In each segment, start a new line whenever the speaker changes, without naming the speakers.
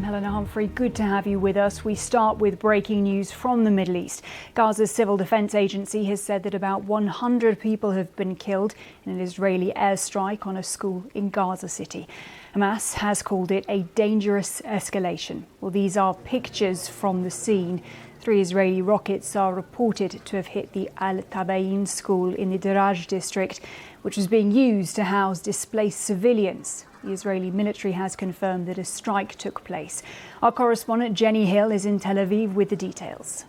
I'm Helena Humphrey. Good to have you with us. We start with breaking news from the Middle East. Gaza's Civil Defense Agency has said that about 100 people have been killed in an Israeli airstrike on a school in Gaza City. Hamas has called it a dangerous escalation. Well, these are pictures from the scene. 3 Israeli rockets are reported to have hit the Al-Tabayin school in the Daraj district, which was being used to house displaced civilians. The Israeli military has confirmed that a strike took place. Our correspondent Jenny Hill is in Tel Aviv with the details.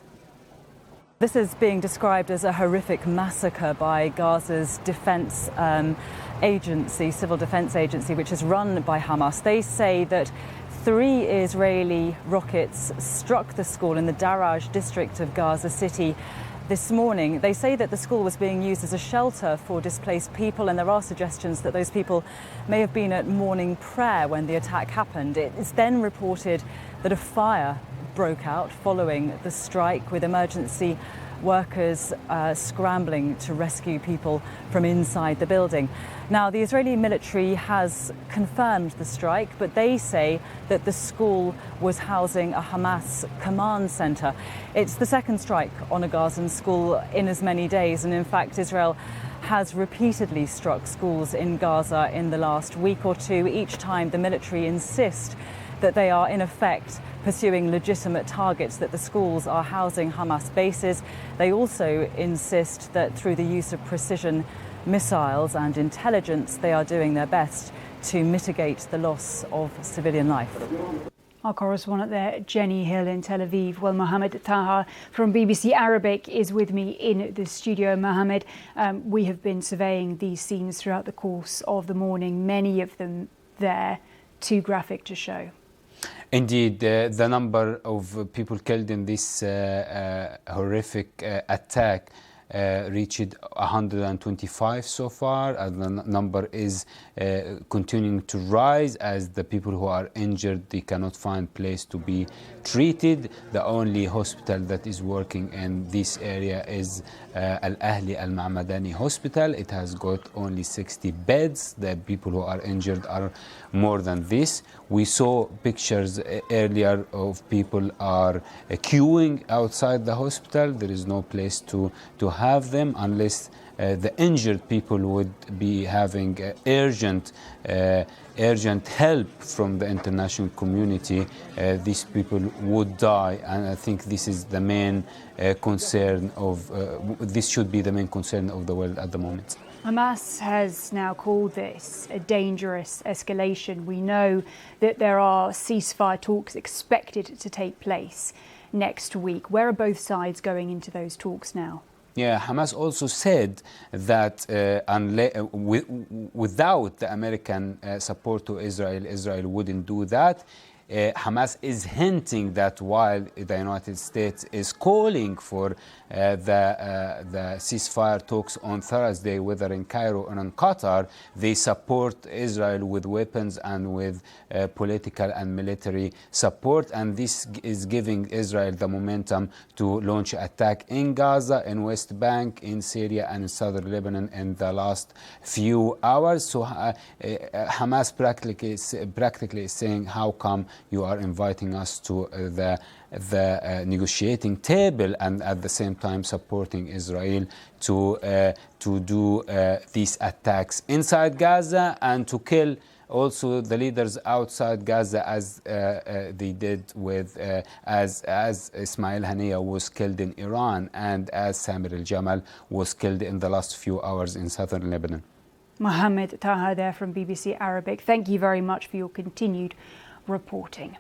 This is being described as a horrific massacre by Gaza's defense agency, civil defense agency, which is run by Hamas. They say that 3 Israeli rockets struck the school in the Daraj district of Gaza City this morning. They say that the school was being used as a shelter for displaced people, and there are suggestions that those people may have been at morning prayer when the attack happened. It is then reported that a fire broke out following the strike, with emergency workers scrambling to rescue people from inside the building. Now, the Israeli military has confirmed the strike, but they say that the school was housing a Hamas command center. It's the second strike on a Gazan school in as many days, and in fact, Israel has repeatedly struck schools in Gaza in the last week or two. Each time the military insist that they are in effect pursuing legitimate targets, that the schools are housing Hamas bases. They also insist that through the use of precision missiles and intelligence, they are doing their best to mitigate the loss of civilian life.
Our correspondent there, Jenny Hill in Tel Aviv. Well, Mohamed Taha from BBC Arabic is with me in the studio. Mohamed, we have been surveying these scenes throughout the course of the morning, many of them there, too graphic to show.
Indeed, the number of people killed in this horrific attack reached 125 so far, and the number is continuing to rise as the people who are injured, they cannot find place to be treated. The only hospital that is working in this area is Al-Ahli Al-Ma'madani Hospital. It has got only 60 beds. The people who are injured are more than this. We saw pictures earlier of people are queuing outside the hospital. There is no place to have them unless the injured people would be having urgent help from the international community. These people would die, and I think this is the main concern of this should be the main concern of the world at the moment.
Hamas has now called this a dangerous escalation. We know that there are ceasefire talks expected to take place next week. Where are both sides going into those talks now?
Yeah, Hamas also said that without the American support to Israel, Israel wouldn't do that. Hamas is hinting that while the United States is calling for the ceasefire talks on Thursday, whether in Cairo or in Qatar, they support Israel with weapons and with political and military support, and this is giving Israel the momentum to launch attack in Gaza, in West Bank, in Syria and in southern Lebanon in the last few hours. So Hamas practically is saying, how come you are inviting us to the negotiating table and at the same time supporting Israel to do these attacks inside Gaza and to kill also the leaders outside Gaza, as they did with as Ismail Haniyeh was killed in Iran and as Samir al-Jamal was killed in the last few hours in southern Lebanon.
Mohamed Taha there from BBC Arabic. Thank you very much for your continued reporting.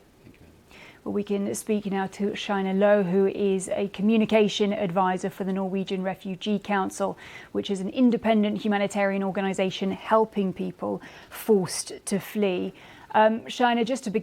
Well, we can speak now to Shaina Lowe, who is a communication advisor for the Norwegian Refugee Council, which is an independent humanitarian organisation helping people forced to flee. Shaina, just to begin